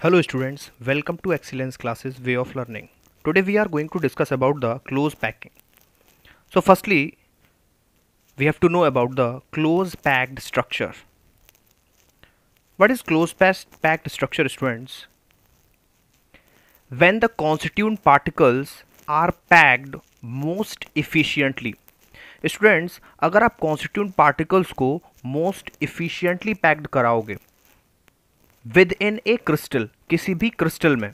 Hello students, welcome to Excellence Classes Way of Learning. Today we are going to discuss about the close packing. So firstly, we have to know about the close packed structure. What is packed structure, students? When the constituent particles are packed most efficiently. Students, अगर आप constituent particles को most efficiently packed कराओगे within a crystal, किसी भी crystal में,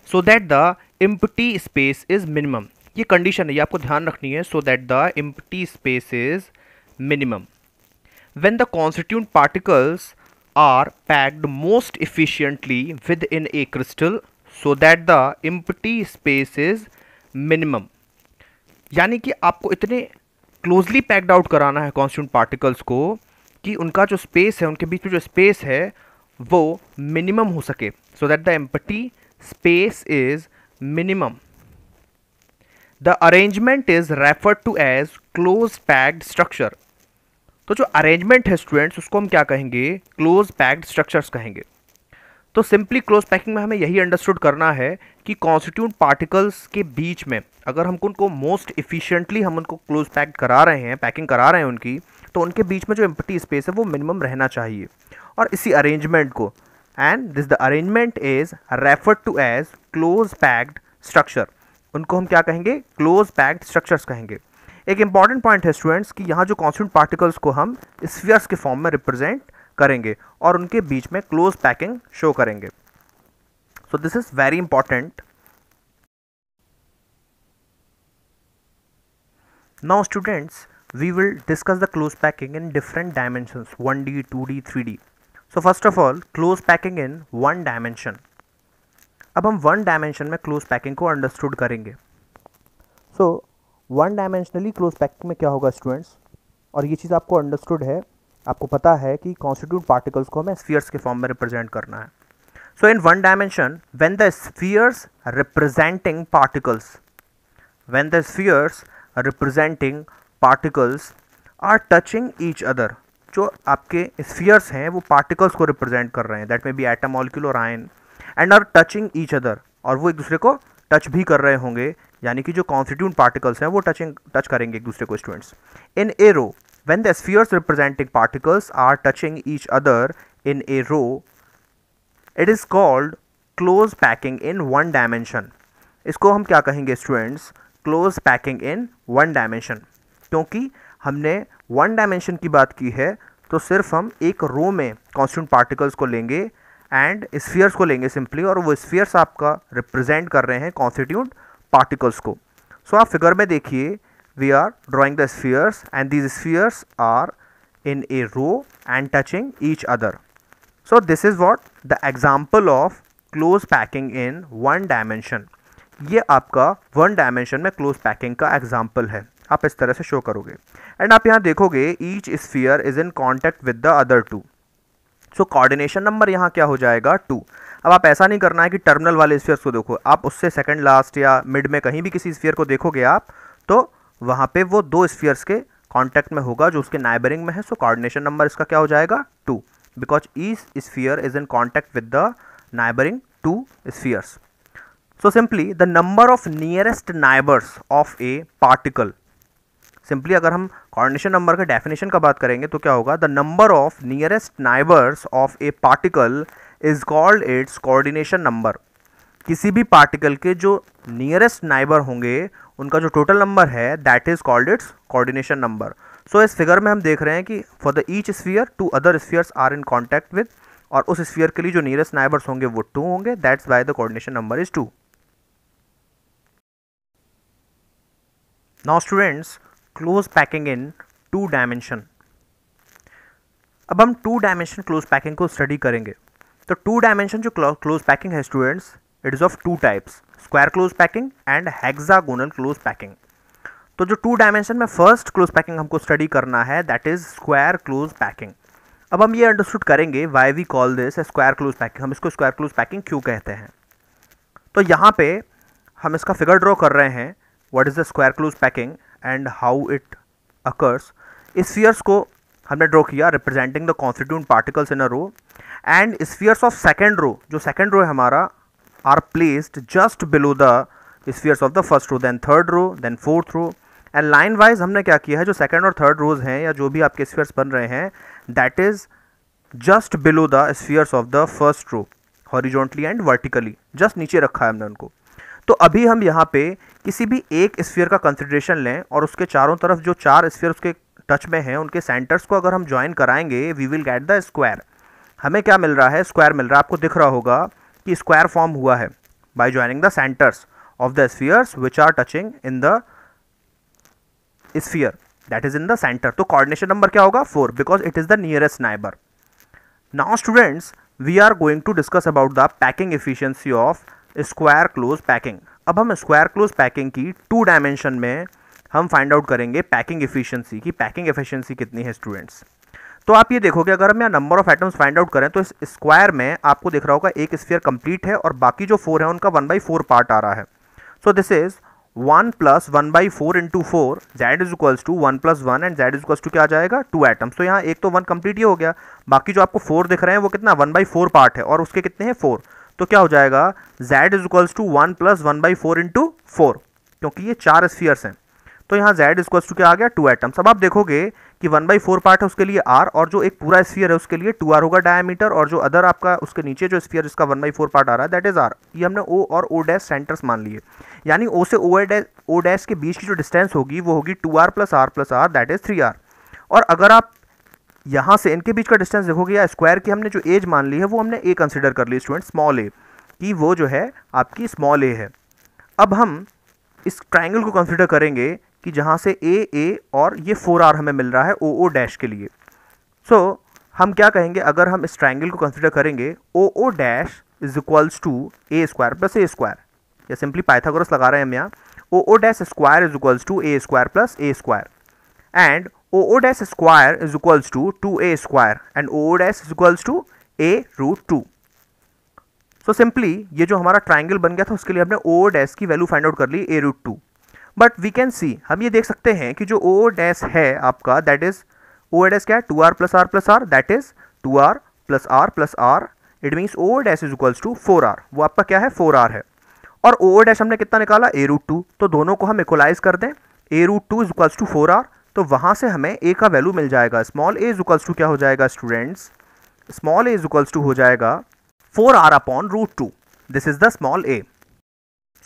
so that the empty space is minimum. ये condition है, ये आपको ध्यान रखनी है. So that the empty space is minimum when the constituent particles are packed most efficiently within a crystal, so that the empty space is minimum. यानी कि आपको इतने क्लोजली पैक्ड आउट कराना है कॉन्स्टिट्यूएंट पार्टिकल्स को कि उनका जो स्पेस है, उनके बीच में जो स्पेस है वो मिनिमम हो सके. सो that the empty space is minimum. The arrangement is referred to as close packed structure. तो जो अरेंजमेंट है स्टूडेंट्स, उसको हम क्या कहेंगे? क्लोज पैक्ड स्ट्रक्चर्स कहेंगे. तो सिंपली क्लोज पैकिंग में हमें यही अंडरस्टूड करना है कि कॉन्स्टिट्यूएंट पार्टिकल्स के बीच में अगर हम उनको मोस्ट इफिशिएंटली हम उनको क्लोज पैक्ड करा रहे हैं, पैकिंग करा रहे हैं उनकी, तो उनके बीच में जो एम्प्टी स्पेस है वो मिनिमम रहना चाहिए. और इसी अरेंजमेंट को, and this the arrangement is referred to as close packed structure. उनको हम क्या कहेंगे? close packed structures कहेंगे. एक इंपॉर्टेंट पॉइंट है स्टूडेंट्स कि यहाँ जो कॉन्स्टिट्यूएंट पार्टिकल्स को हम स्फीयर्स के फॉर्म में रिप्रेजेंट करेंगे और उनके बीच में क्लोज पैकिंग शो करेंगे. So this is very important. Now students, we will discuss the close packing in different dimensions, 1D, 2D, 3D. So first of all, close packing in one dimension. अब हम one dimension में close packing को understood करेंगे. So one dimensionally close packing में क्या होगा students, और ये चीज़ आपको अंडरस्टूड है, आपको पता है कि कॉन्स्टिट्यूएंट पार्टिकल्स को हमें स्फीयर्स के फॉर्म में रिप्रेजेंट करना है. So in one dimension when the spheres representing particles are touching each other, जो आपके स्फीयर्स हैं वो पार्टिकल्स को रिप्रेजेंट कर रहे हैं, that may be atom, molecule और ion, and are touching each other, और वो एक दूसरे को टच भी कर रहे होंगे. यानी कि जो कॉन्स्टिट्यूएंट पार्टिकल्स हैं वो टच करेंगे एक दूसरे को students. In a row when the spheres representing particles are touching each other in a row, it is called close packing in one dimension. इसको हम क्या कहेंगे students? Close packing in one dimension. क्योंकि हमने वन डायमेंशन की बात की है तो सिर्फ हम एक रो में कॉन्स्टिट्यूएंट पार्टिकल्स को लेंगे एंड स्फीयर्स को लेंगे सिंपली, और वो स्फीयर्स आपका रिप्रेजेंट कर रहे हैं कॉन्स्टिट्यूएंट पार्टिकल्स को. सो आप फिगर में देखिए, we are drawing the spheres and these spheres are in a row and touching each other. So this is what the example of close packing in one dimension. ये आपका one dimension में close packing का example है. आप इस तरह से show करोगे एंड आप यहाँ देखोगे each sphere is in contact with the other two. So coordination number यहाँ क्या हो जाएगा? 2. अब आप ऐसा नहीं करना है कि टर्मिनल वाले स्फीयर्स को देखो, आप उससे सेकंड लास्ट या मिड में कहीं भी किसी स्फीयर को देखोगे आप, तो वहाँ पे वो दो स्फीयर्स के कॉन्टैक्ट में होगा जो उसके नाइबरिंग में है. सो कोऑर्डिनेशन नंबर इसका क्या हो जाएगा? 2, because each sphere is in contact with the neighbouring 2 spheres. So simply the number of nearest neighbours of A particle, simply अगर हम कोऑर्डिनेशन नंबर के डेफिनेशन का बात करेंगे तो क्या होगा? The number of nearest neighbours of A particle is called its coordination number. किसी भी पार्टिकल के जो नियरेस्ट नाइबर होंगे उनका जो टोटल नंबर है that is called its coordination number. So इस फिगर में हम देख रहे हैं कि for the each sphere 2 other spheres are in contact with, और उस स्फीयर के लिए जो नियरेस्ट नाइबर्स होंगे वो 2 होंगे. That's why the coordination number is 2. Now students, close packing in 2 dimension. अब हम 2 डायमेंशन क्लोज पैकिंग को स्टडी करेंगे. तो 2 डायमेंशन जो क्लोज पैकिंग है students, it is of 2 types, square close packing and hexagonal close packing. तो जो 2 dimension में फर्स्ट क्लोज पैकिंग हमको स्टडी करना है that is square close packing. अब हम ये अंडरस्टूड करेंगे why we call this square close packing, हम इसको स्क्वायर क्लोज पैकिंग क्यों कहते हैं. तो यहाँ पे हम इसका फिगर ड्रॉ कर रहे हैं, what is the square close packing and how it occurs. Spheres को हमने ड्रॉ किया representing the constituent particles in a row, and spheres of second row, जो सेकेंड रो है हमारा, are placed just below the spheres of the first row, then third row, then fourth row, and line wise हमने क्या किया है, जो second और third रोज हैं या जो भी आपके स्फीयर्स बन रहे हैं, that is just below the spheres of the first row, horizontally and vertically, just नीचे रखा है हमने उनको। तो अभी हम यहाँ पे किसी भी एक स्फीयर का कंसिडरेशन लें और उसके चारों तरफ जो चार स्फीयर उसके टच में हैं उनके सेंटर्स को अगर हम ज्वाइन कराएंगे, we will get the square. हमें क्या मिल रहा है, स्क्वायर मिल रहा है। आपको दिख रहा होगा कि स्क्वायर फॉर्म हुआ है by joining the centres of the spheres which are touching in the sphere that is in the centre. तो कोऑर्डिनेशन नंबर क्या होगा, 4, because it is the nearest neighbour. Now students, we are going to discuss about the packing efficiency of square close packing. अब हम square close packing की 2 dimension में हम find out करेंगे packing efficiency की, packing efficiency कितनी है students. तो आप ये देखोगे अगर हम यहाँ number of atoms find out करें तो इस स्क्वायर में आपको दिख रहा होगा एक स्फीयर कंप्लीट है और बाकी जो 4 है उनका 1/4 पार्ट आ रहा है। So this is 1 + 1/4 into 4, z is equals to 1 + 1 and z is equals to क्या आ जाएगा, 2 एटम्स। तो यहाँ एक तो 1 कंप्लीट ये हो गया, बाकी जो आपको 4 दिख रहे हैं वो कितना 1/4 पार्ट है और उसके कितने हैं 4। तो क्या हो जाएगा, z is equals to 1 + 1/4 into 4, क्योंकि ये 4 स्फीयर्स हैं। तो यहाँ z इक्वल्स टू क्या आ गया, 2 एटम्स। अब आप देखोगे कि 1/4 पार्ट है उसके लिए r, और जो एक पूरा स्फीयर है उसके लिए 2r होगा डायमीटर, और जो अदर आपका उसके नीचे जो स्फीयर जिसका 1/4 पार्ट आ रहा है दैट इज r। ये हमने o और o' सेंटर्स मान लिए, यानी o से o' के बीच की जो डिस्टेंस होगी वो होगी 2r + r + r that is 3r। और अगर आप यहाँ से इनके बीच का डिस्टेंस देखोगे या स्क्वायर की हमने जो एज मान ली है वो हमने a कंसिडर कर ली स्टूडेंट, स्मॉल a, कि वो जो है आपकी स्मॉल a है। अब हम इस ट्राइंगल को कंसिडर करेंगे कि जहाँ से a और ये 4r हमें मिल रहा है o' के लिए। सो हम क्या कहेंगे, अगर हम इस ट्राइंगल को कंसिडर करेंगे o' is equals to a² + a², या सिंपली पाइथागोरस लगा रहे हैं हम यहाँ, o'² is equals to a² + a², and o' square is equals to 2a² and o' is equals to a√2। So simply ये जो हमारा ट्राइंगल बन गया था उसके लिए हमने o' की वैल्यू फाइंड आउट कर ली a√2। But we can see, हम ये देख सकते हैं कि जो o' है आपका दैट इज o' क्या है, 2r + r + r that is 2r + r + r, it means o' is equals to 4r, वो आपका क्या है 4r है। और o' हमने कितना निकाला a√2, तो दोनों को हम इक्वलाइज कर दें, a√2 is equals to 4r, तो वहाँ से हमें a का वैल्यू मिल जाएगा, small a is equals to क्या हो जाएगा students, small a is equals to हो जाएगा 4r/√2, this is the small a।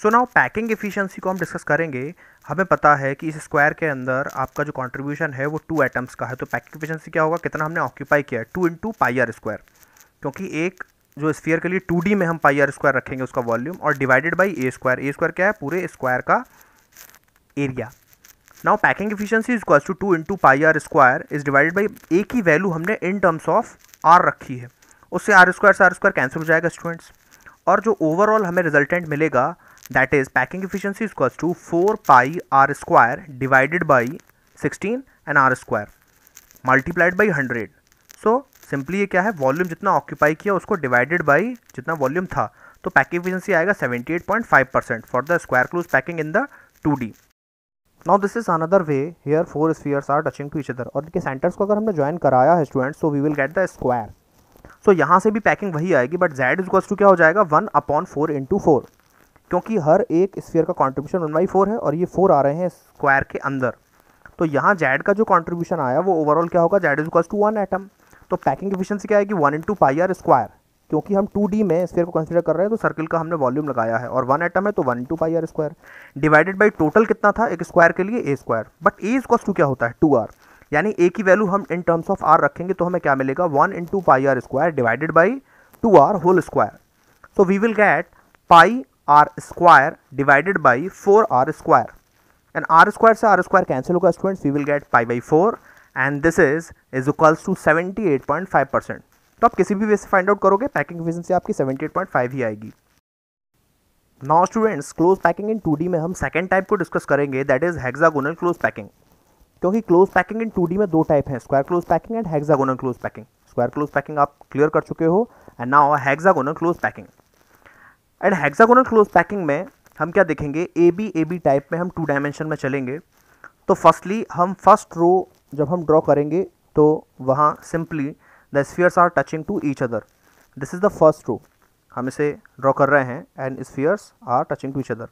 So now packing efficiency को हम डिस्कस करेंगे। हमें पता है कि इस स्क्वायर के अंदर आपका जो कंट्रीब्यूशन है वो 2 एटम्स का है, तो पैकिंग एफिशिएंसी क्या होगा, कितना हमने ऑक्यूपाई किया है, 2 × πr², क्योंकि एक जो स्फीयर के लिए 2D में हम πr² रखेंगे उसका वॉल्यूम, और डिवाइडेड बाई a² क्या है, पूरे स्क्वायर का area. Now packing efficiency is equals to 2 × πr² is divided by a की वैल्यू हमने इन टर्म्स ऑफ r रखी है, उससे r² से r² कैंसिल हो जाएगा स्टूडेंट्स, और जो ओवरऑल हमें रिजल्टेंट मिलेगा that is packing efficiency is equals to 4πr² divided by 16 and r² multiplied by 100। so simply ये क्या है, वॉल्यूम जितना ऑक्यूपाई किया उसको डिवाइडेड बाई जितना वॉल्यूम था, तो पैकिंग एफिशिएंसी आएगा 78.5% for the square close packing in the 2D। Now this is another way, here 4 spheres are touching to each other, और इनके सेंटर्स को अगर हमने ज्वाइन कराया है students, so we will get the square. So यहाँ से भी पैकिंग वही आएगी, but z is equals to क्या हो जाएगा 1/4 × 4, क्योंकि हर एक स्फीयर का कंट्रीब्यूशन 1/4 है और ये 4 आ रहे हैं स्क्वायर के अंदर, तो यहाँ z का जो कंट्रीब्यूशन आया वो ओवरऑल क्या होगा, z is equals to 1 atom. तो पैकिंग एफिशिएंसी क्या आएगी 1 × πr², क्योंकि हम 2D में स्फीयर को कंसीडर कर रहे हैं तो सर्कल का हमने वॉल्यूम लगाया है, और 1 एटम है तो 1 × πr² डिवाइडेड बाई टोटल कितना था एक स्क्वायर के लिए a², but a is equals to क्या होता है 2r, यानी a की वैल्यू हम इन टर्म्स ऑफ r रखेंगे तो हमें क्या मिलेगा 1 × πr² divided by 2r whole square. So we will get πr² divided by 4r², and r² से r² कैंसिल होगा students, we will get π/4 and this is equals to 78.5%। तो आप किसी भी वे से फाइंड आउट करोगे पैकिंग एफिशिएंसी आपकी 78.5 ही आएगी। नाउ स्टूडेंट्स, क्लोज पैकिंग इन 2D में हम सेकेंड टाइप को डिस्कस करेंगे, that is hexagonal close packing. क्योंकि क्लोज पैकिंग इन 2D में 2 टाइप हैं, square close packing and hexagonal close packing. Square close packing आप क्लियर कर चुके हो, and now hexagonal close packing. And hexagonal close packing में हम क्या देखेंगे, ए बी टाइप में हम 2 डायमेंशन में चलेंगे। तो फर्स्टली हम फर्स्ट रो जब हम ड्रॉ करेंगे तो वहाँ simply the spheres are touching to each other. This is the first row, हम इसे ड्रॉ कर रहे हैं and spheres are touching to each other.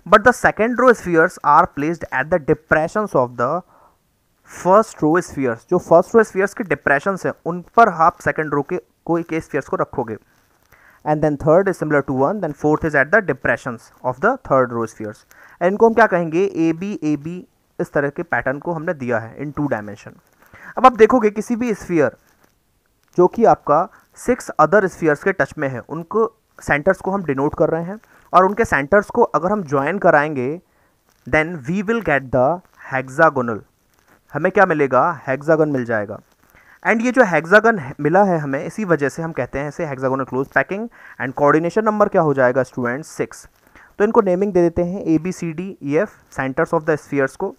But the second row spheres are placed at the depressions of the first row spheres. जो first row spheres के depressions हैं उन पर आप सेकेंड रो के कोई के स्फीयर्स को रखोगे. And then third is similar to 1, then fourth is at the depressions of the third row spheres. And इनको हम क्या कहेंगे, ए बी, इस तरह के पैटर्न को हमने दिया है इन 2 डायमेंशन. अब आप देखोगे किसी भी स्फीयर जो कि आपका 6 अदर स्फीयर्स के टच में है, उनको सेंटर्स को हम डिनोट कर रहे हैं, और उनके सेंटर्स को अगर हम ज्वाइन कराएंगे then we will get the hexagonal. हमें क्या मिलेगा, हेक्सागन मिल जाएगा. एंड ये जो हेक्सागन मिला है हमें, इसी वजह से हम कहते हैं इसे hexagonal close packing. And coordination number क्या हो जाएगा स्टूडेंट्स, 6. तो इनको नेमिंग दे देते हैं ABCDEF, centres of the spheres को.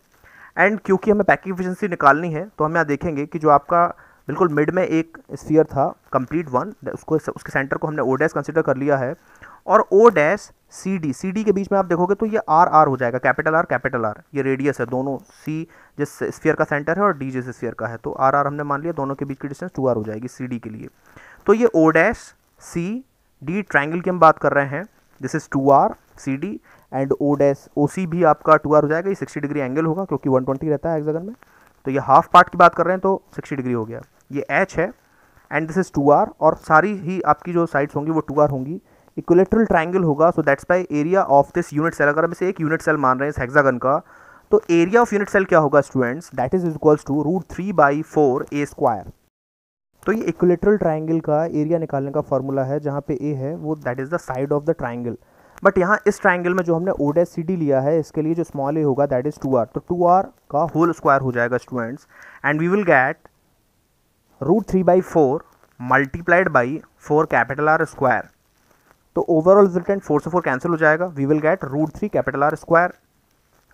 एंड क्योंकि हमें पैकिंग एफिशिएंसी निकालनी है तो हम यहाँ देखेंगे कि जो आपका बिल्कुल मिड में एक स्फीयर था कंप्लीट 1, उसको उसके सेंटर को हमने O' कंसिडर कर लिया है, और O' के बीच में आप देखोगे तो ये R हो जाएगा, कैपिटल R. ये रेडियस है दोनों, C जिस स्फीयर का सेंटर है और D जिस स्फीयर का है, तो R हमने मान लिया, दोनों के बीच की डिस्टेंस 2R हो जाएगी CD के लिए. तो ये O'CD ट्राइंगल की हम बात कर रहे हैं, this is 2R CD, and OC भी आपका 2R हो जाएगा. ये 60 डिग्री एंगल होगा क्योंकि 120 रहता है हेक्सागन में. तो ये हाफ पार्ट की बात कर रहे हैं तो 60 डिग्री हो गया. ये H है एंड दिस इज 2R, और सारी ही आपकी जो साइड्स होंगी वो 2R होंगी. इक्विलेटरल ट्राइंगल होगा, so that's by area of this unit cell. अगर हम इसे एक यूनिट सेल मान रहे हैं इस हेक्सागन का, तो एरिया ऑफ यूनिट सेल क्या होगा students, that is equals to √3/4A². तो ये इक्विलेटरल ट्राइंगल का एरिया निकालने का फॉर्मूला है, जहाँ पे A है वो that is the side of the triangle. But यहाँ इस ट्राइंगल में जो हमने O'CD लिया है, इसके लिए जो स्मॉल a होगा दैट इज 2R. तो 2R का होल स्क्वायर हो जाएगा students, and we will get √3/4 multiplied by 4 capital R square. तो ओवरऑल रिजल्टेंट 4 से 4 कैंसिल हो जाएगा. We will get √3 capital R square,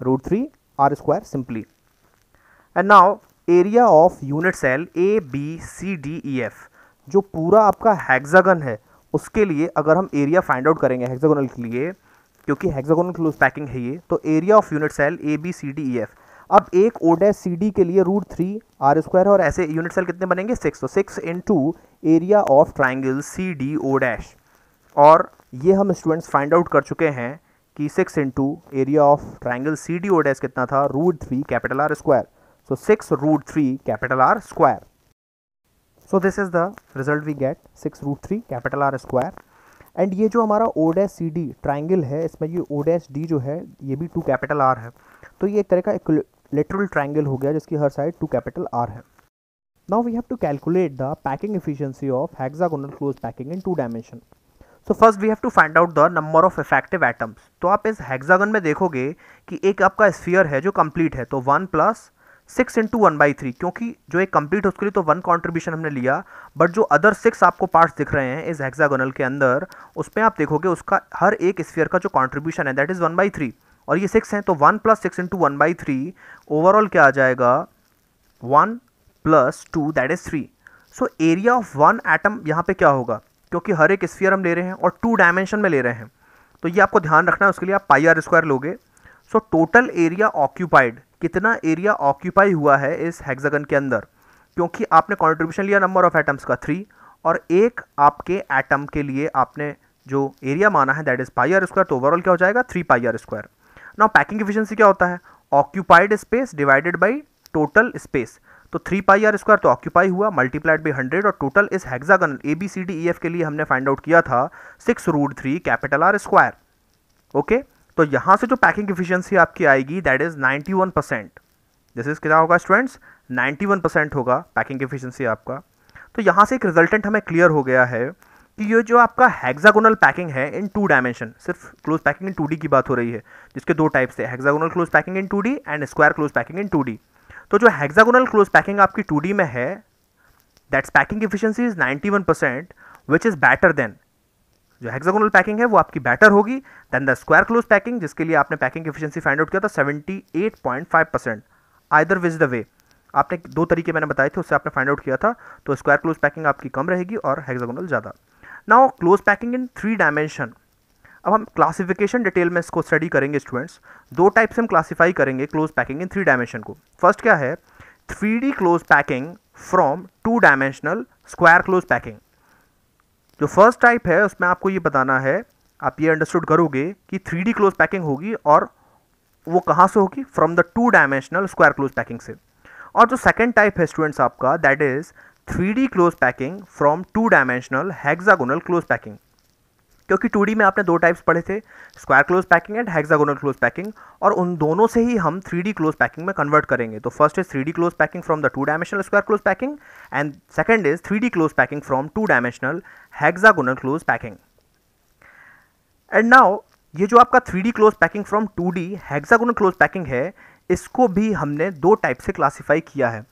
√3R square simply. And now area of unit cell ABCDEF, जो पूरा आपका hexagon है उसके लिए अगर हम एरिया फाइंड आउट करेंगे हेक्सागोनल के लिए, क्योंकि हेक्सागोनल क्लोज पैकिंग है ये, तो area of unit cell ABCDEF. अब एक O' के लिए √3R स्क्वायर है, और ऐसे यूनिट सेल कितने बनेंगे, 6. तो 6 into area of triangle CDO'. और ये हम स्टूडेंट्स फाइंड आउट कर चुके हैं कि 6 into area of triangle CDO' कितना था, √3 capital R square. So 6 √3 capital R square. So this is the result we get, 6√3 capital R square. And ये जो हमारा O'CD ट्राइंगल है, इसमें ये O' जो है ये भी 2 कैपिटल R है. तो ये एक तरह का इक्विलेटरल ट्राइंगल हो गया जिसकी हर साइड 2 कैपिटल R है. Now we have to calculate the packing efficiency of hexagonal close packing in 2 dimension. So first we have to find out the number of effective atoms. तो आप इस hexagon में देखोगे कि एक आपका स्फीयर है जो कंप्लीट है, तो 1 + 6 × 1/3, क्योंकि जो एक कंप्लीट है उसके लिए तो 1 कॉन्ट्रीब्यूशन हमने लिया, बट जो अदर 6 आपको पार्ट्स दिख रहे हैं इस हेक्सागोनल के अंदर, उसमें आप देखोगे उसका हर एक स्फीयर का जो कॉन्ट्रीब्यूशन है दैट इज 1/3, और ये 6 हैं, तो 1 + 6 × 1/3 ओवरऑल क्या आ जाएगा, 1 + 2 that is 3. So area of 1 atom यहाँ पे क्या होगा, क्योंकि हर एक स्फीयर हम ले रहे हैं और 2 डायमेंशन में ले रहे हैं, तो ये आपको ध्यान रखना है, उसके लिए आप πr² लोगे. सो टोटल एरिया ऑक्यूपाइड, कितना एरिया ऑक्यूपाई हुआ है इस हेक्सागन के अंदर, क्योंकि आपने कंट्रीब्यूशन लिया नंबर ऑफ एटम्स का 3, और एक आपके एटम के लिए आपने जो एरिया माना है दैट इज πr², तो ओवरऑल क्या हो जाएगा 3πr². नाउ पैकिंग एफिशिएंसी क्या होता है, occupied space divided by total space. तो 3πr² तो ऑक्यूपाई हुआ मल्टीप्लाइड बाई 100, और टोटल इस हेक्सागन ABCDEF के लिए हमने फाइंड आउट किया था 6√3 कैपिटल R स्क्वायर. ओके, तो यहाँ से जो पैकिंग एफिशिएंसी आपकी आएगी दैट इज 91%. दिस इज क्या होगा स्टूडेंट्स, 91% होगा पैकिंग एफिशिएंसी आपका. तो यहाँ से एक रिजल्टेंट हमें क्लियर हो गया है कि ये जो आपका हेक्सागोनल पैकिंग है इन 2 डायमेंशन, सिर्फ क्लोज पैकिंग इन 2D की बात हो रही है, जिसके 2 टाइप्स थे, hexagonal close packing in 2D and square close packing in 2D. तो जो हेक्सागोनल क्लोज पैकिंग आपकी 2D में है, that's packing efficiency is 91%, which is better than, जो हेक्सागोनल पैकिंग है वो आपकी बेटर होगी than the square close packing, जिसके लिए आपने पैकिंग एफिशिएंसी फाइंड आउट किया था 78.5%. आइदर विच द वे, आपने 2 तरीके मैंने बताए थे, उससे आपने फाइंड आउट किया था, तो स्क्वायर क्लोज पैकिंग आपकी कम रहेगी और हेक्सागोनल ज़्यादा. नाउ क्लोज पैकिंग इन 3 डायमेंशन. अब हम क्लासिफिकेशन डिटेल में इसको स्टडी करेंगे स्टूडेंट्स. 2 टाइप से हम क्लासीफाई करेंगे क्लोज पैकिंग इन 3 डायमेंशन को. फर्स्ट क्या है 3D close packing from 2 dimensional square close packing. जो फर्स्ट टाइप है उसमें आपको ये बताना है, आप ये अंडरस्टूड करोगे कि 3D क्लोज पैकिंग होगी और वो कहाँ से होगी, from the 2 dimensional square close packing से। और जो सेकंड टाइप है स्टूडेंट्स आपका, that is 3D close packing from 2 dimensional hexagonal close packing. क्योंकि 2D में आपने दो टाइप्स पढ़े थे, square close packing and hexagonal close packing, और उन दोनों से ही हम 3D क्लोज पैकिंग में कन्वर्ट करेंगे। तो first is 3D close packing from the 2 dimensional square close packing and second is 3D close packing from 2 dimensional hexagonal close packing. And now ये जो आपका 3D close packing from 2D hexagonal close packing है, इसको भी हमने दो type से classify किया है।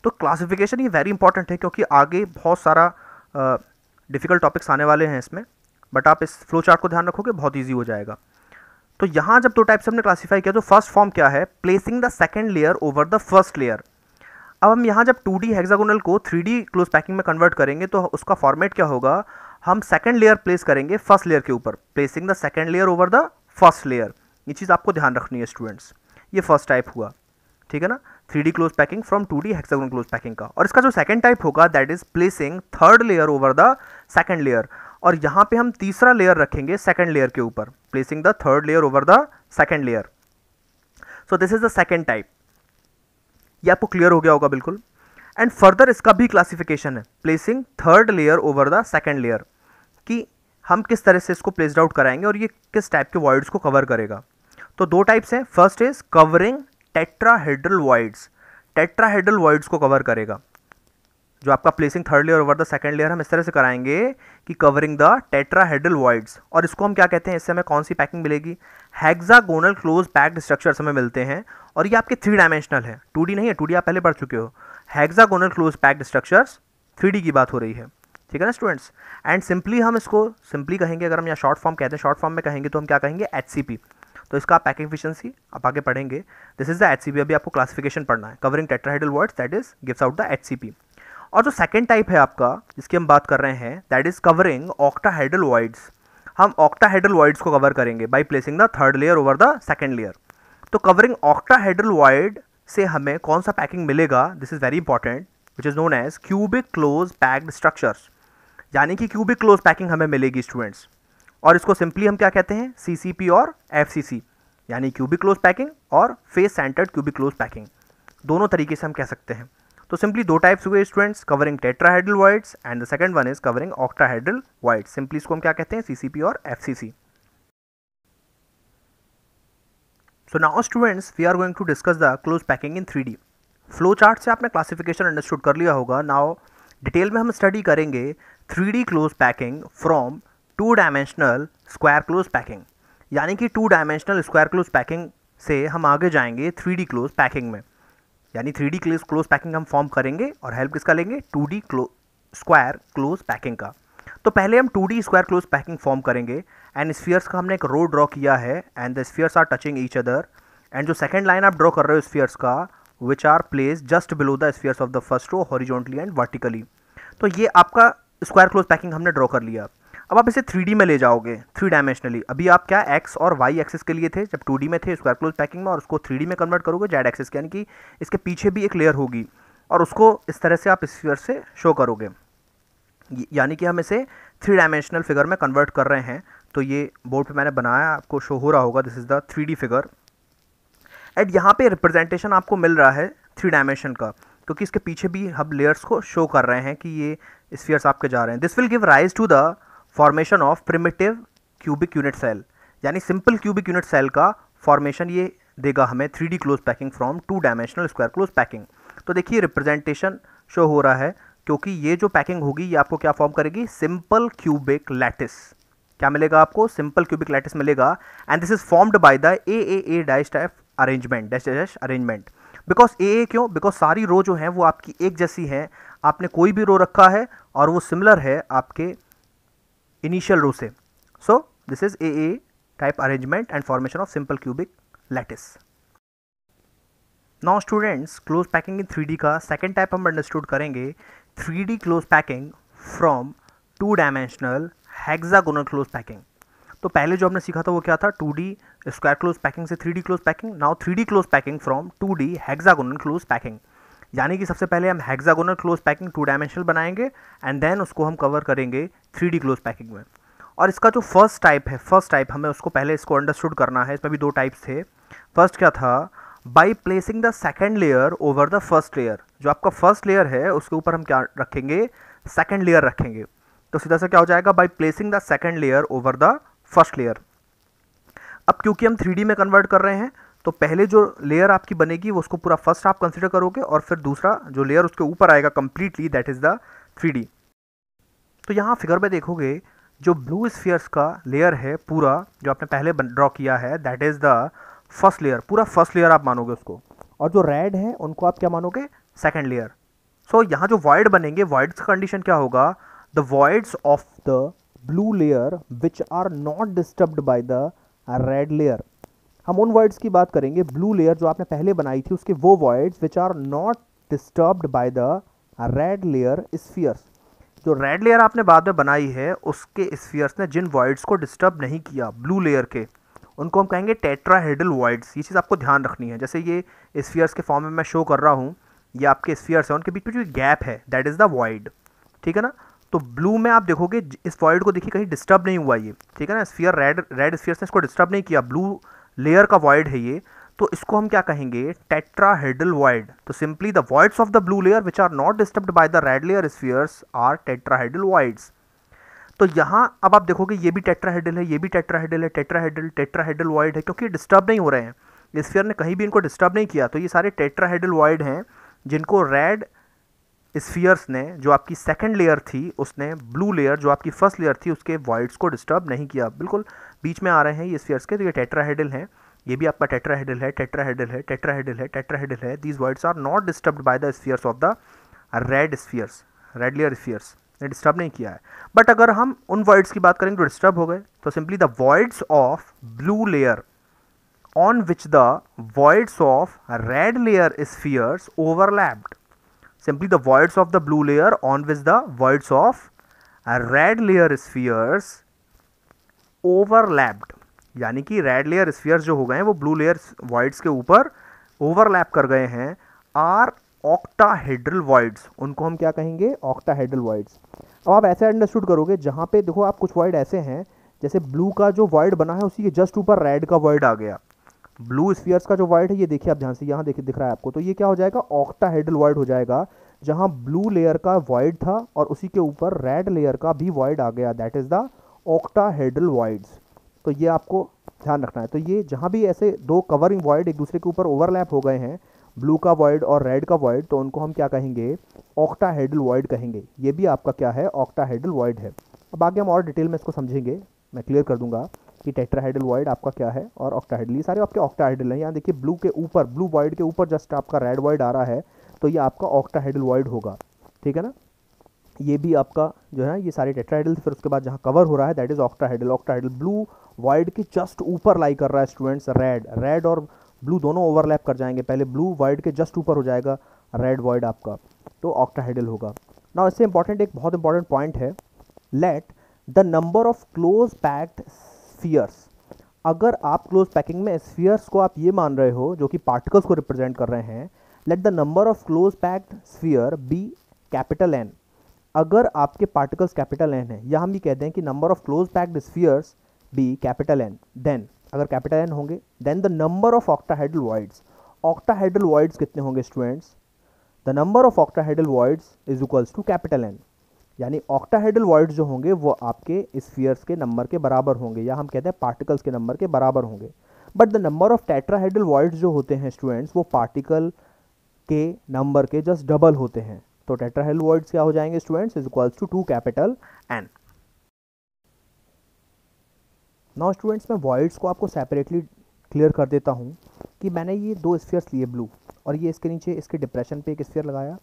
तो क्लासिफिकेशन ये वेरी इंपॉर्टेंट है क्योंकि आगे बहुत सारा डिफिकल्ट टॉपिक्स आने वाले हैं इसमें, बट आप इस फ्लो चार्ट को ध्यान रखोगे बहुत ईजी हो जाएगा। तो यहाँ जब दो टाइप से हमने क्लासीफाई किया, तो फर्स्ट फॉर्म क्या है, placing the second layer over the first layer. अब हम यहाँ जब 2D हेक्सागोनल को 3D क्लोज पैकिंग में कन्वर्ट करेंगे तो उसका फॉर्मेट क्या होगा, हम सेकंड लेयर प्लेस करेंगे फर्स्ट लेयर के ऊपर, placing the second layer over the first layer. ये चीज़ आपको ध्यान रखनी है स्टूडेंट्स। ये फर्स्ट टाइप हुआ, ठीक है ना, 3D close packing from 2D hexagonal close packing का। और इसका जो सेकंड टाइप होगा, that is placing third layer over the second layer. और यहाँ पे हम तीसरा लेयर रखेंगे सेकंड लेयर के ऊपर, placing the third layer over the second layer. So this is the second type. ये आपको क्लियर हो गया होगा बिल्कुल। एंड फर्दर इसका भी क्लासिफिकेशन है, placing third layer over the second layer, कि हम किस तरह से इसको प्लेस्ड आउट कराएंगे और ये किस टाइप के वॉइड्स को कवर करेगा। तो दो टाइप्स हैं, first is covering tetrahedral voids, tetrahedral voids को कवर करेगा। जो आपका placing third layer over the second layer हम इस तरह से कराएंगे कि कवरिंग द टेट्राहेड्रल वॉइड्स। और इसको हम क्या कहते हैं, इससे हमें कौन सी पैकिंग मिलेगी, हेक्सागोनल क्लोज पैक्ड स्ट्रक्चर्स हमें मिलते हैं। और ये आपके 3 डायमेंशनल है, 2D नहीं है, 2D आप पहले पढ़ चुके हो। Hexagonal close packed structures 3D की बात हो रही है, ठीक है ना स्टूडेंट्स। एंड सिंपली हम इसको सिंपली कहेंगे, अगर हम यहाँ शॉर्ट फॉर्म कहते हैं, शॉर्ट फॉर्म में कहेंगे तो हम क्या कहेंगे, HCP। तो इसका पैकिंग एफिशिएंसी आप आगे पढ़ेंगे। This is the HCP। अभी आपको क्लासिफिकेशन पढ़ना है, covering tetrahedral voids, that is gives out the HCP। और जो सेकंड टाइप है आपका जिसकी हम बात कर रहे हैं, that is covering octahedral voids. हम ऑक्टाहेड्रल वॉइड्स को कवर करेंगे by placing the third layer over the second layer. तो कवरिंग ऑक्टाहेड्रल वॉइड से हमें कौन सा पैकिंग मिलेगा, this is very important, which is known as cubic close packed structures. यानी कि क्यूबिक क्लोज पैकिंग हमें मिलेगी स्टूडेंट्स। और इसको सिंपली हम क्या कहते हैं, CCP और FCC, यानी क्यूबिक क्लोज पैकिंग और face centred cubic close packing, दोनों तरीके से हम कह सकते हैं। तो सिंपली दो टाइप्स हुए students, covering tetrahedral voids and the second one is covering octahedral voids. Simply इसको हम क्या कहते हैं, CCP और FCC। So now students we are going to discuss the close packing in 3D। Flow chart से आपने classification understood कर लिया होगा। नाउ डिटेल में हम स्टडी करेंगे 3D close packing from 2 dimensional square close packing. यानी कि 2 डायमेंशनल स्क्वायर क्लोज पैकिंग से हम आगे जाएंगे 3D क्लोज पैकिंग में। यानी 3D क्लोज पैकिंग हम फॉर्म करेंगे और हेल्प किसका लेंगे, 2D स्क्वायर क्लोज पैकिंग का। तो पहले हम 2D square close packing form करेंगे एंड स्फीयर्स का हमने एक रो ड्रॉ किया है and the spheres are touching each other. And जो सेकंड लाइन आप ड्रॉ कर रहे हो स्फीयर्स का, which are placed just below the spheres of the first row horizontally and vertically. तो ये आपका स्क्वायर क्लोज पैकिंग हमने ड्रॉ कर लिया। अब आप इसे 3D में ले जाओगे, 3 डायमेंशनली। अभी आप क्या X और Y एक्सिस के लिए थे जब 2D में थे स्क्वायर क्लोज पैकिंग में, और उसको 3D में कन्वर्ट करोगे Z एक्सिस के, यानी कि इसके पीछे भी एक लेयर होगी और उसको इस तरह से आप स्फीयर से शो करोगे। यानी कि हम इसे 3 डायमेंशनल फिगर में कन्वर्ट कर रहे हैं। तो ये बोर्ड पे मैंने बनाया, आपको शो हो रहा होगा, this is the 3D figure. And यहाँ पे रिप्रेजेंटेशन आपको मिल रहा है 3 डायमेंशन का, क्योंकि इसके पीछे भी हम लेयर्स को शो कर रहे हैं कि ये स्फीयर्स आपके जा रहे हैं। This will give rise to the formation of primitive cubic unit cell, यानी सिंपल क्यूबिक यूनिट सेल का फॉर्मेशन ये देगा हमें 3D close packing from 2 dimensional square close packing. तो देखिए रिप्रेजेंटेशन शो हो रहा है, क्योंकि ये जो पैकिंग होगी ये आपको क्या फॉर्म करेगी, सिंपल क्यूबिक लैटिस। क्या मिलेगा आपको, सिंपल क्यूबिक लैटिस मिलेगा। And this is formed by the AAA dash type arrangement, dash dash arrangement. Because AA क्यों, बिकॉज सारी रो जो हैं वो आपकी एक जैसी है। आपने कोई भी रो रखा है और वो सिमिलर है आपके इनिशियल रो से। सो this is AA type arrangement and formation of simple cubic lattice. Now students close packing in 3D का सेकेंड टाइप हम अंडरस्टूड करेंगे, 3D close packing from 2 dimensional hexagonal close packing. तो पहले जो हमने सीखा था वो क्या था, 2D स्क्वायर क्लोज पैकिंग से 3D close packing. Now 3D close packing from 2D hexagonal close packing. यानी कि सबसे पहले हम हेक्सागोनल क्लोज पैकिंग 2 डायमेंशनल बनाएंगे एंड देन उसको हम कवर करेंगे 3D क्लोज पैकिंग में। और इसका जो फर्स्ट टाइप है, फर्स्ट टाइप हमें उसको पहले इसको अंडरस्टूड करना है। इसमें भी 2 टाइप्स थे। फर्स्ट क्या था, by placing the second layer over the first layer. जो आपका फर्स्ट लेयर है उसके ऊपर हम क्या रखेंगे, सेकेंड लेयर रखेंगे। तो सीधा सा क्या हो जाएगा, by placing the second layer over the first layer. अब क्योंकि हम 3D में कन्वर्ट कर रहे हैं तो पहले जो लेयर आपकी बनेगी वो उसको पूरा फर्स्ट आप कंसिडर करोगे और फिर दूसरा जो लेयर उसके ऊपर आएगा completely, that is the 3D। तो यहाँ फिगर में देखोगे जो ब्लू स्फीयर्स का लेयर है पूरा जो आपने पहले ड्रॉ किया है, that is the first layer, पूरा फर्स्ट लेयर आप मानोगे उसको। और जो रेड है उनको आप क्या मानोगे, सेकेंड लेयर। सो यहाँ जो वॉइड बनेंगे, वॉइड्स का कंडीशन क्या होगा, the voids of the blue layer which are not disturbed by the red layer. हम उन वॉइड्स की बात करेंगे, ब्लू लेयर जो आपने पहले बनाई थी उसके वो voids which are not disturbed by the red layer spheres. जो रेड लेयर आपने बाद में बनाई है उसके स्फीयर्स ने जिन वॉइड्स को डिस्टर्ब नहीं किया ब्लू लेयर के, उनको हम कहेंगे टेट्राहेड्रल वॉइड्स। ये चीज़ आपको ध्यान रखनी है। जैसे ये स्फीयर्स के फॉर्म में मैं शो कर रहा हूँ, ये आपके स्फीयर्स हैं, उनके बीच में जो गैप है दैट इज़ द वॉइड, ठीक है ना। तो ब्लू में आप देखोगे इस वॉइड को देखिए कहीं डिस्टर्ब नहीं हुआ ये, ठीक है ना। स्फीयर रेड स्फीयर्स ने इसको डिस्टर्ब नहीं किया, ब्लू लेयर का वॉइड है ये, तो इसको हम क्या कहेंगे, टेट्राहेड्रल वॉइड। तो simply the voids of the blue layer which are not disturbed by the red layer spheres are tetrahedral voids. तो यहाँ अब आप देखोगे ये भी टेट्राहेड्रल है, ये भी टेट्राहेड्रल है, टेट्राहेड्रल वॉइड है, क्योंकि डिस्टर्ब नहीं हो रहे हैं। स्फीयर ने कहीं भी इनको डिस्टर्ब नहीं किया, तो ये सारे टेट्राहेड्रल वॉइड हैं जिनको रेड स्फीयर्स ने, जो आपकी सेकंड लेयर थी, उसने ब्लू लेयर जो आपकी फर्स्ट लेयर थी उसके वॉइड्स को डिस्टर्ब नहीं किया। बिल्कुल बीच में आ रहे हैं ये स्फीयर्स के, तो ये टेट्राहेड्रल हैं। ये भी आपका टेट्राहेड्रल है, टेट्राहेड्रल है, टेट्राहेड्रल है, टेट्राहेड्रल है। These voids are not disturbed by the spheres of the red spheres, red layer spheres ने डिस्टर्ब नहीं किया है। बट अगर हम उन वॉइड्स की बात करेंगे जो डिस्टर्ब हो गए, तो simply the voids of blue layer on which the voids of red layer spheres overlapped. Simply the voids of the blue layer on which the voids of red layer spheres overlapped. यानी कि red layer spheres जो हो गए हैं वो blue layer voids के ऊपर overlap कर गए हैं, आर ऑक्टाहेड्रल वॉइड्स। उनको हम क्या कहेंगे, ऑक्टाहेड्रल वॉइड्स। अब आप ऐसे अंडरस्टूड करोगे, जहाँ पे देखो आप कुछ वॉइड ऐसे हैं, जैसे ब्लू का जो वॉइड बना है उसी के जस्ट ऊपर रेड का वॉइड आ गया। ब्लू स्फीयर्स का जो वॉइड है ये देखिए आप ध्यान से, यहाँ देखिए दिख रहा है आपको, तो ये क्या हो जाएगा, ऑक्टाहेड्रल वॉइड हो जाएगा। जहाँ ब्लू लेयर का वॉइड था और उसी के ऊपर रेड लेयर का भी वॉइड आ गया, that is the octahedral voids. तो ये आपको ध्यान रखना है। तो ये जहाँ भी ऐसे दो कवरिंग वॉइड एक दूसरे के ऊपर ओवरलैप हो गए हैं, ब्लू का वॉइड और रेड का वॉइड, तो उनको हम क्या कहेंगे, ऑक्टाहेड्रल वॉइड कहेंगे। ये भी आपका क्या है, ऑक्टाहेड्रल वॉइड है। अब आगे हम और डिटेल में इसको समझेंगे, मैं क्लियर कर दूंगा कि टेट्राहेड्रल वॉइड आपका क्या है और ऑक्टाहेड्रल। ये सारे आपके ऑक्टाहेड्रल हैं। यहाँ देखिए ब्लू के ऊपर, ब्लू वॉइड के ऊपर जस्ट आपका रेड वॉइड आ रहा है, तो ये आपका ऑक्टाहेड्रल वॉइड होगा, ठीक है ना। ये भी आपका जो है ये सारे टेट्राहेड्रल, फिर उसके बाद जहाँ कवर हो रहा है that is octahedral. Octahedral blue void के जस्ट ऊपर लाई कर रहा है स्टूडेंट्स, रेड और ब्लू दोनों ओवरलैप कर जाएंगे, पहले ब्लू वॉइड के जस्ट ऊपर हो जाएगा रेड वॉइड आपका, तो ऑक्टाहेड्रल होगा। नाउ इससे इंपॉर्टेंट एक बहुत इंपॉर्टेंट पॉइंट है, late the number of close packed spheres. अगर आप क्लोज पैकिंग में स्फीयर्स को आप ये मान रहे हो जो कि पार्टिकल्स को रिप्रेजेंट कर रहे हैं, let the number of close packed sphere be capital N. अगर आपके पार्टिकल्स कैपिटल एन है, या हम भी कहते हैं कि number of close packed spheres be capital N, then अगर कैपिटल एन होंगे then the number of octahedral voids. Octahedral voids कितने होंगे students, the number of octahedral voids is equals to capital N. यानी ऑक्टाहेड्रल वॉइड्स जो होंगे वो आपके spheres के नंबर के बराबर होंगे, या हम कहते हैं पार्टिकल्स के नंबर के बराबर होंगे। But the number of tetrahedral voids जो होते हैं स्टूडेंट्स, वो पार्टिकल के नंबर के जस्ट डबल होते हैं। तो टेट्राहेड्रल वॉइड्स क्या हो जाएंगे students, is equals to 2 capital N. Now students मैं वॉइड्स को आपको सेपरेटली क्लियर कर देता हूँ कि मैंने ये दो स्फीयर्स लिए ब्लू, और ये इसके नीचे इसके डिप्रेशन पे एक स्फीयर लगाया,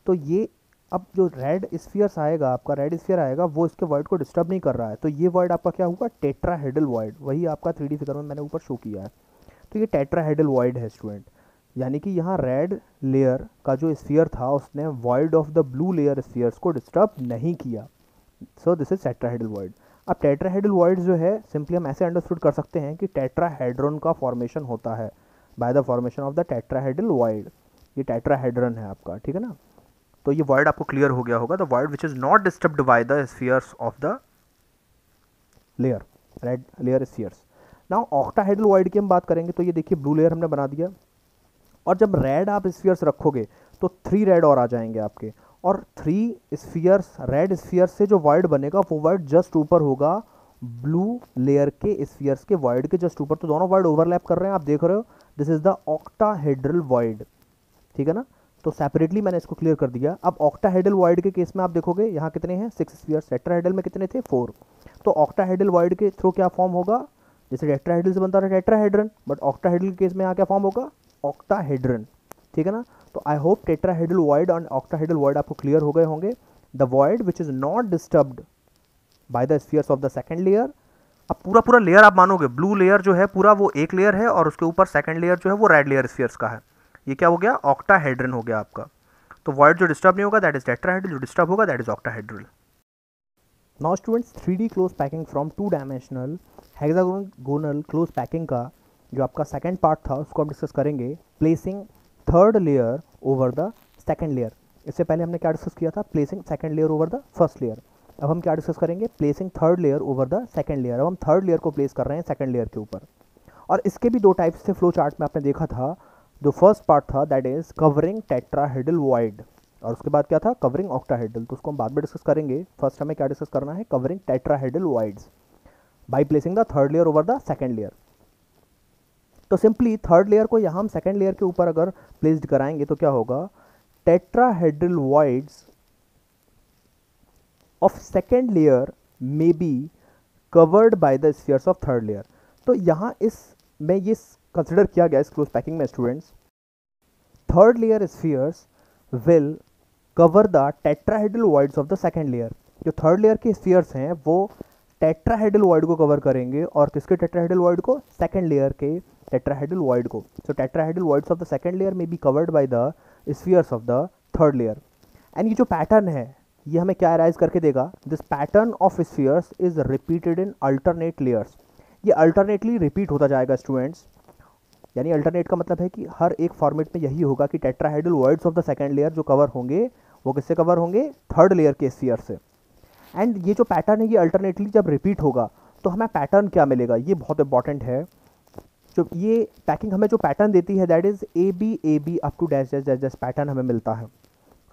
तो ये अब जो रेड स्फीयर्स आएगा, आपका रेड स्फीयर आएगा, वो इसके वॉइड को डिस्टर्ब नहीं कर रहा है, तो ये वॉइड आपका क्या हुआ, टेट्राहेड्रल वॉइड। वही आपका 3D फिगर में मैंने ऊपर शो किया है, तो ये टेट्राहेड्रल वॉइड है स्टूडेंट। यानी कि यहाँ रेड लेयर का जो स्फीयर था उसने void of the blue layer spheres को डिस्टर्ब नहीं किया, सो दिस इज टेट्राहेड्रल वॉइड। अब टेट्राहेड्रल वॉइड जो है सिंपली हम ऐसे अंडरस्टूड कर सकते हैं कि टेट्राहेड्रॉन का फॉर्मेशन होता है by the formation of the tetrahedral void. ये टेट्राहेड्रन है आपका, ठीक है ना। तो ये वॉइड आपको क्लियर हो गया होगा, the void which is not disturbed by the spheres of the layer, red layer spheres. Now octahedral void की हम बात करेंगे, तो ये देखिए ब्लू लेयर हमने बना दिया, और जब रेड आप स्फीयर्स रखोगे तो 3 रेड और आ जाएंगे आपके, और 3 स्फीयर्स रेड स्फीयर्स से जो वॉइड बनेगा वो वॉइड जस्ट ऊपर होगा ब्लू लेयर के स्फीयर्स के वॉइड के जस्ट ऊपर। तो दोनों वॉइड ओवरलैप कर रहे हैं, आप देख रहे हो, this is the octahedral void, ठीक है ना। तो सेपरेटली मैंने इसको क्लियर कर दिया। अब ऑक्टाहेड्रल वॉइड के केस में आप देखोगे यहाँ कितने हैं, 6 स्फीयर्स, टेट्राहेड्रल में कितने थे, 4। तो ऑक्टाहेड्रल वॉइड के थ्रू क्या फॉर्म होगा, जैसे टेट्राहेड्रल से बनता था टेट्राहेड्रन, बट ऑक्टाहेड्रल के केस में यहाँ क्या फॉर्म होगा, ऑक्टाहेड्रन, ठीक है ना। तो आई होप टेट्राहेड्रल वॉइड और ऑक्टाहेड्रल वॉइड आपको क्लियर हो गए होंगे। The void which is not disturbed by the spheres of the second layer. अब पूरा लेयर आप मानोगे, ब्लू लेयर जो है पूरा वो एक लेयर है, और उसके ऊपर सेकंड लेयर जो है वो रेड लेयर स्फीयर्स का है। ये क्या हो गया, ऑक्टाहेड्रन हो गया आपका। तो वॉइड जो डिस्टर्ब नहीं होगा दैट इज टेट्राहेड्रल, जो डिस्टर्ब होगा that is octahedral. Now students 3D close packing from 2 dimensional hexagonal close packing का जो आपका सेकंड पार्ट था उसको हम डिस्कस करेंगे, placing third layer over the second layer. इससे पहले हमने क्या डिस्कस किया था, placing second layer over the first layer. अब हम क्या डिस्कस करेंगे, placing third layer over the second layer. अब हम थर्ड लेयर को प्लेस कर रहे हैं सेकंड लेयर के ऊपर, और इसके भी 2 टाइप्स थे फ्लो चार्ट में आपने देखा था। जो फर्स्ट पार्ट था that is covering tetrahedral void, और उसके बाद क्या था, कवरिंग ऑक्टाहेड्रल। तो उसको हम बाद में डिस्कस करेंगे। फर्स्ट हमें क्या डिस्कस करना है, covering tetrahedral voids bye placing the third layer over the second layer. तो सिंपली थर्ड लेयर को यहाँ हम सेकंड लेयर के ऊपर अगर प्लेस्ड कराएंगे तो क्या होगा, tetrahedral voids of second layer may be covered by the spheres of third layer. तो यहाँ इस में ये कंसिडर किया गया इस क्लोज पैकिंग में students, third layer spheres will cover the tetrahedral voids of the second layer. जो थर्ड लेयर के स्फीयर्स हैं वो टेट्राहेड्रल वॉइड को कवर करेंगे, और किसके टेट्राहेड्रल वॉइड को, सेकंड लेयर के टेट्राहेड्रल वॉइड को। सो tetrahedral voids of the second layer में be covered by the spheres of the third layer. And ये जो पैटर्न है ये हमें क्या अराइज करके देगा, this pattern of spheres is repeated in alternate layers. ये अल्टरनेटली रिपीट होता जाएगा स्टूडेंट्स, यानी अल्टरनेट का मतलब है कि हर एक फॉर्मेट में यही होगा कि tetrahedral voids of the second layer जो कवर होंगे वो किससे कवर होंगे, थर्ड लेयर के स्फीयर से। एंड ये जो पैटर्न है ये अल्टरनेटली जब रिपीट होगा तो हमें पैटर्न क्या मिलेगा, ये बहुत इंपॉर्टेंट है। जो ये पैकिंग हमें जो पैटर्न देती है that is A B up to dash dash dash dash pattern हमें मिलता है।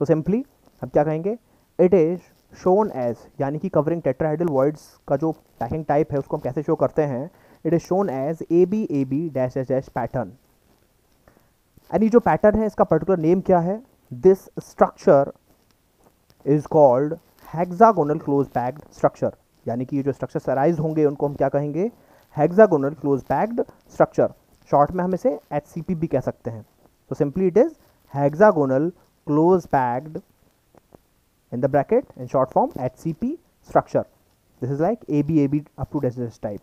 तो सिंपली हम क्या कहेंगे, इट इज शोन एज, यानी कि कवरिंग टेट्राहेड्रल वॉइड्स का जो पैकिंग टाइप है उसको हम कैसे शो करते हैं, it is shown as A B dash dash dash pattern. And ये जो पैटर्न है इसका पर्टिकुलर नेम क्या है, this structure is called hexagonal close packed structure. यानी कि ये जो स्ट्रक्चर अराइज होंगे उनको हम क्या कहेंगे, hexagonal close packed structure. Short में हम इसे HCP भी कह सकते हैं। तो simply it is hexagonal close packed in the bracket in short form HCP structure. This is like AB up to dash type.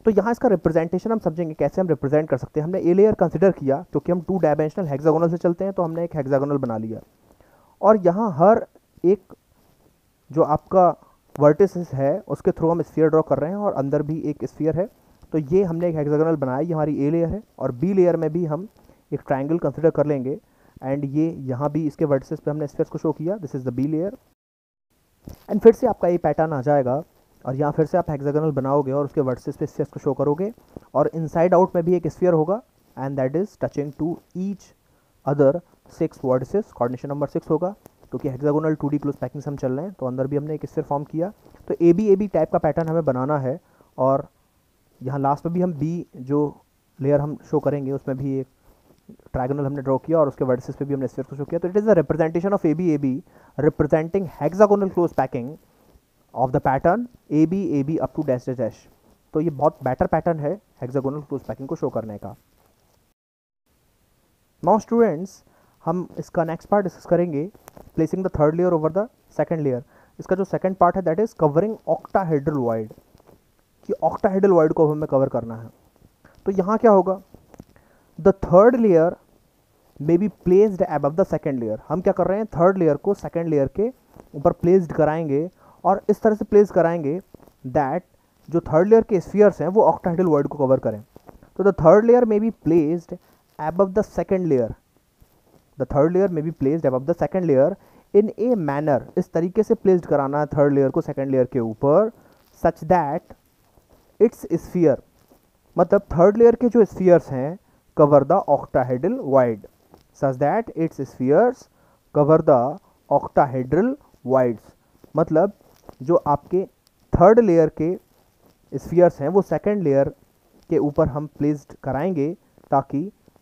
तो यहाँ इसका रिप्रेजेंटेशन हम समझेंगे कैसे हम रिप्रेजेंट कर सकते हैं। हमने ए लेयर कंसिडर किया क्योंकि हम 2 डायमेंशनल हेक्सागोनल से चलते हैं, तो हमने एक हेक्सागोनल बना लिया, और यहाँ हर एक जो आपका वर्टिसेस है उसके थ्रू हम स्फीयर ड्रॉ कर रहे हैं, और अंदर भी एक स्फीयर है। तो ये हमने एक हेक्सागोनल बनाया, ये हमारी ए लेयर है, और बी लेयर में भी हम एक ट्राइंगल कंसिडर कर लेंगे। एंड ये यहाँ भी इसके वर्टिसेस पे हमने स्फीयर्स को शो किया, this is the B layer. And फिर से आपका ये पैटर्न आ जाएगा, और यहाँ फिर से आप हेक्सागोनल बनाओगे और उसके वर्टिसेस पे स्फीयर्स को शो करोगे, और इनसाइड आउट में भी एक स्फीयर होगा, and that is touching to each other 6 vertices, coordination number 6 होगा, क्योंकि हेक्सागोनल 2D क्लोज पैकिंग से हम चल रहे हैं। तो अंदर भी हमने एक स्फीयर फॉर्म किया। तो ए बी टाइप का पैटर्न हमें बनाना है, और यहाँ लास्ट में भी हम बी जो लेयर हम शो करेंगे उसमें भी एक ट्रायंगल हमने ड्रॉ किया, और उसके वर्टिसेस पे भी हमने स्फीयर को शो किया। तो it is the representation of A B representing hexagonal close packing of the pattern A B up to dash dash. तो ये बहुत बेटर पैटर्न है हेक्सागोनल क्लोज पैकिंग को शो करने का। नाउ स्टूडेंट्स हम इसका नेक्स्ट पार्ट डिस्कस करेंगे, placing the third layer over the second layer. इसका जो सेकंड पार्ट है that is covering octahedral void, कि ऑक्टाहेड्रल वॉइड को हमें कवर करना है। तो यहाँ क्या होगा, the third layer may be placed above the second layer. हम क्या कर रहे हैं, थर्ड लेयर को सेकेंड लेयर के ऊपर प्लेस्ड कराएंगे, और इस तरह से प्लेस कराएंगे दैट जो थर्ड लेयर के स्फीयर्स हैं वो ऑक्टाहेड्रल वॉइड को कवर करें। तो the third layer may be placed above the second layer, the third layer may be placed above the second layer in a manner, इस तरीके से प्लेस्ड कराना है थर्ड लेयर को सेकंड लेयर के ऊपर, such that its sphere, मतलब third layer के जो स्फीयर्स हैं cover the octahedral void, such that its spheres cover the octahedral voids, मतलब जो आपके थर्ड लेयर के स्फीयर्स हैं वो सेकंड लेयर के ऊपर हम प्लेस्ड कराएंगे ताकि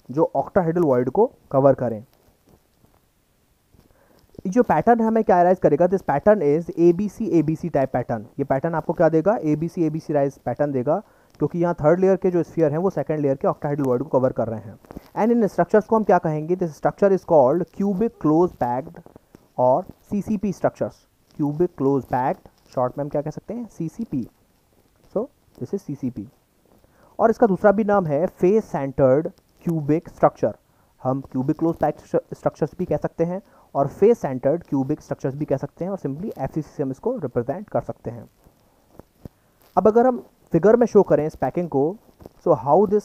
जो ऑक्टाहेड्रल वॉइड को कवर करें। जो पैटर्न हमें क्या राइज करेगा, this pattern is ABC type pattern. ये पैटर्न आपको क्या देगा, एबीसी राइज पैटर्न देगा, क्योंकि यहाँ थर्ड लेयर के जो स्फीयर हैं वो सेकंड लेयर के ऑक्टाहेड्रल वॉइड को कवर कर रहे हैं। एंड इन स्ट्रक्चर्स को हम क्या कहेंगे, this structure is called cubic close packed और CCP structures. Cubic close packed, short में हम क्या कह सकते हैं, CCP. So this is CCP. और इसका दूसरा भी नाम है फेस सेंटर्ड क्यूबिक स्ट्रक्चर। हम क्यूबिक क्लोज पैक्ड स्ट्रक्चर्स भी कह सकते हैं और फेस सेंटर्ड क्यूबिक स्ट्रक्चर्स भी कह सकते हैं, और सिंपली एफसीसी से हम इसको रिप्रेजेंट कर सकते हैं। अब अगर हम फिगर में शो करें इस पैकिंग को, so how this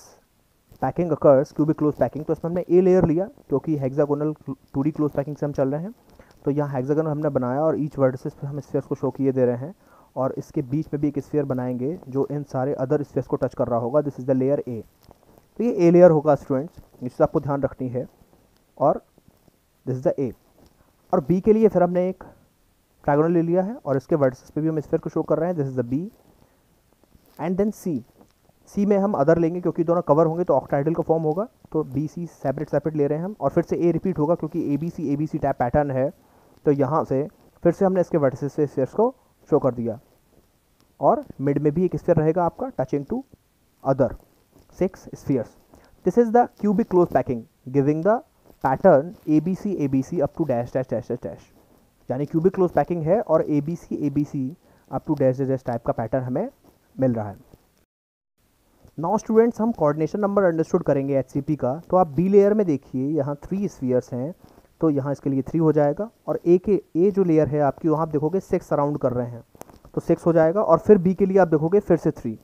packing occurs, cubic close packing, तो इसमें हमने ए लेयर लिया क्योंकि हेक्सागोनल 2D क्लोज पैकिंग से हम चल रहे हैं, तो यहाँ हेक्सागोनल हमने बनाया और ईच वर्टिसेस पे हम स्फीयर्स को शो किए दे रहे हैं, और इसके बीच में भी एक स्फीयर बनाएंगे जो इन सारे अदर स्फीयर्स को टच कर रहा होगा। This is the layer A. तो ये ए लेयर होगा स्टूडेंट्स, इससे आपको ध्यान रखनी है, और दिस इज द ए। और बी के लिए फिर हमने एक ट्रायंगल ले लिया है और इसके वर्टिसेस पे भी हम स्फीयर को शो कर रहे हैं, this is the B. And then C में हम अदर लेंगे क्योंकि दोनों कवर होंगे तो ऑक्टाहेड्रल का फॉर्म होगा, तो बी सी सेपरेट ले रहे हैं हम, और फिर से ए रिपीट होगा क्योंकि A B C type pattern है, तो यहाँ से फिर से हमने इसके वर्टिसेस से स्फीयर्स को शो कर दिया, और मिड में भी एक स्फीयर रहेगा आपका touching to other 6 spheres. This is the cubic close packing giving the pattern ABC up to dash dash dash dash, यानी क्यूबिक क्लोज पैकिंग है और ABC up to dash dash type का pattern हमें मिल रहा है। नाउ स्टूडेंट्स, हम coordination number understood करेंगे एचसीपी का। तो आप बी लेयर में देखिए यहाँ 3 स्फीयर्स हैं, तो यहाँ इसके लिए 3 हो जाएगा, और ए जो लेयर है आपकी वहाँ आप देखोगे 6 सराउंड कर रहे हैं तो 6 हो जाएगा, और फिर बी के लिए आप देखोगे फिर से 3।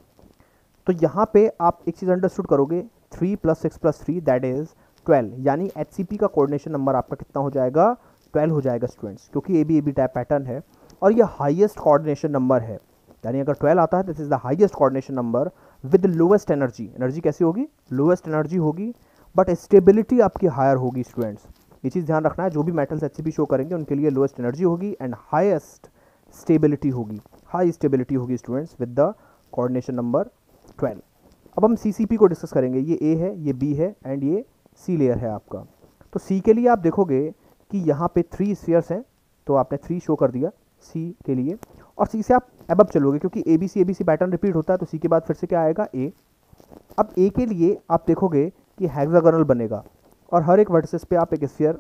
तो यहाँ पे आप एक चीज़ अंडरस्टूड करोगे, 3 + 6 + 3 दैट इज 12, यानी एचसीपी का कोऑर्डिनेशन नंबर आपका कितना हो जाएगा, 12 हो जाएगा स्टूडेंट्स, क्योंकि ए बी टाइप पैटर्न है और ये हाईएस्ट कोऑर्डिनेशन नंबर है, यानी अगर 12 आता है this is the highest coordination number with lowest energy. Energy कैसी होगी, लोएस्ट एनर्जी होगी, बट स्टेबिलिटी आपकी हायर होगी स्टूडेंट्स। ये चीज़ ध्यान रखना है, जो भी मेटल्स एचसीपी शो करेंगे उनके लिए लोएस्ट एनर्जी होगी एंड हाईएस्ट स्टेबिलिटी होगी, हाई स्टेबिलिटी होगी students with the coordination number 12। अब हम सीसीपी को डिस्कस करेंगे, ये ए है, ये बी है एंड ये सी लेयर है आपका। तो सी के लिए आप देखोगे कि यहाँ पे 3 स्फीयर्स हैं, तो आपने 3 शो कर दिया सी के लिए, और सी से आप अबव चलोगे क्योंकि A B C pattern repeat होता है, तो सी के बाद फिर से क्या आएगा, ए। अब ए के लिए आप देखोगे कि हेक्सागोनल बनेगा और हर एक वर्टिसेस पे आप एक स्फीयर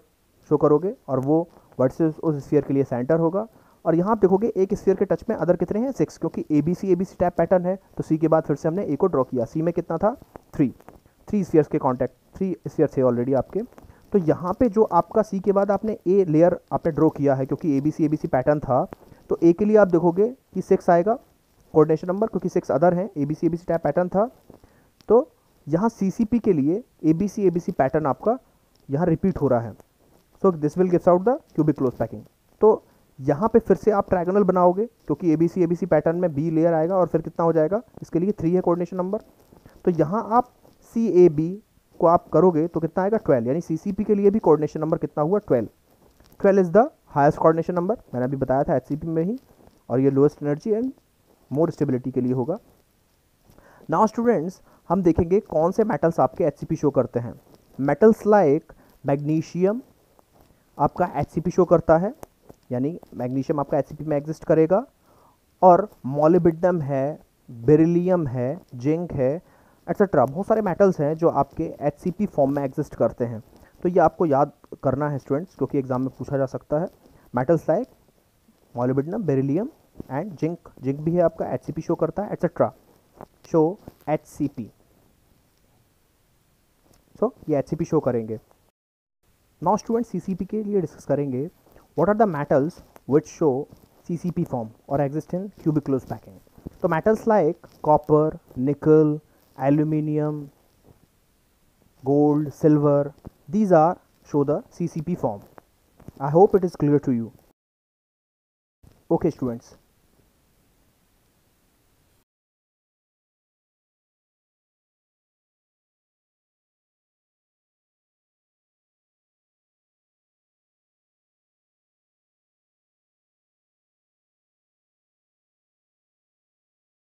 शो करोगे और वो वर्टिसेस उस स्फीयर के लिए सेंटर होगा, और यहाँ आप देखोगे एक स्फीयर के टच में अदर कितने हैं, 6, क्योंकि A B C type pattern है, तो सी के बाद फिर से हमने ए को ड्रॉ किया। सी में कितना था, 3 स्फीयर्स के कॉन्टैक्ट, 3 स्फीयर थे ऑलरेडी आपके। तो यहाँ पे जो आपका सी के बाद आपने ए लेयर आपने ड्रॉ किया है क्योंकि ए बी सी पैटर्न था, तो ए के लिए आप देखोगे कि 6 आएगा कोऑर्डिनेशन नंबर, क्योंकि 6 अदर हैं, A B C type pattern था। तो यहाँ सीसीपी के लिए ए बी सी पैटर्न आपका यहाँ रिपीट हो रहा है, so this will gives out the cubic close packing. तो यहाँ पे फिर से आप ट्रायंगल बनाओगे क्योंकि ए बी सी पैटर्न में बी लेयर आएगा, और फिर कितना हो जाएगा, इसके लिए 3 है कोऑर्डिनेशन नंबर, तो यहाँ आप सी ए बी को आप करोगे तो कितना आएगा, 12, यानी सीसीपी के लिए भी कोऑर्डिनेशन नंबर कितना हुआ, 12 is the highest coordination number, मैंने अभी बताया था एचसीपी में ही, और ये lowest energy and more stability के लिए होगा। नाउ स्टूडेंट्स, हम देखेंगे कौन से मेटल्स आपके एचसीपी शो करते हैं। मेटल्स लाइक मैग्नीशियम आपका एचसीपी शो करता है, यानी मैग्नीशियम आपका एचसीपी में एग्जिस्ट करेगा, और मॉलिब्डेनम है, बेरिलियम है, जिंक है, एटसेट्रा, बहुत सारे मेटल्स हैं जो आपके एचसीपी फॉर्म में एग्जिस्ट करते हैं। तो ये आपको याद करना है स्टूडेंट्स, क्योंकि एग्जाम में पूछा जा सकता है। Metals like molybdenum, beryllium and zinc, zinc भी है आपका एचसीपी शो करता है, एटसेट्रा शो एचसीपी, सो ये एचसीपी शो करेंगे। नाउ स्टूडेंट्स, सीसीपी के लिए डिस्कस करेंगे what are the metals which show CCP form or exist in cubic close packing. तो metals like copper, nickel, aluminium, gold, silver. These are show the CCP form. I hope it is clear to you. Okay students,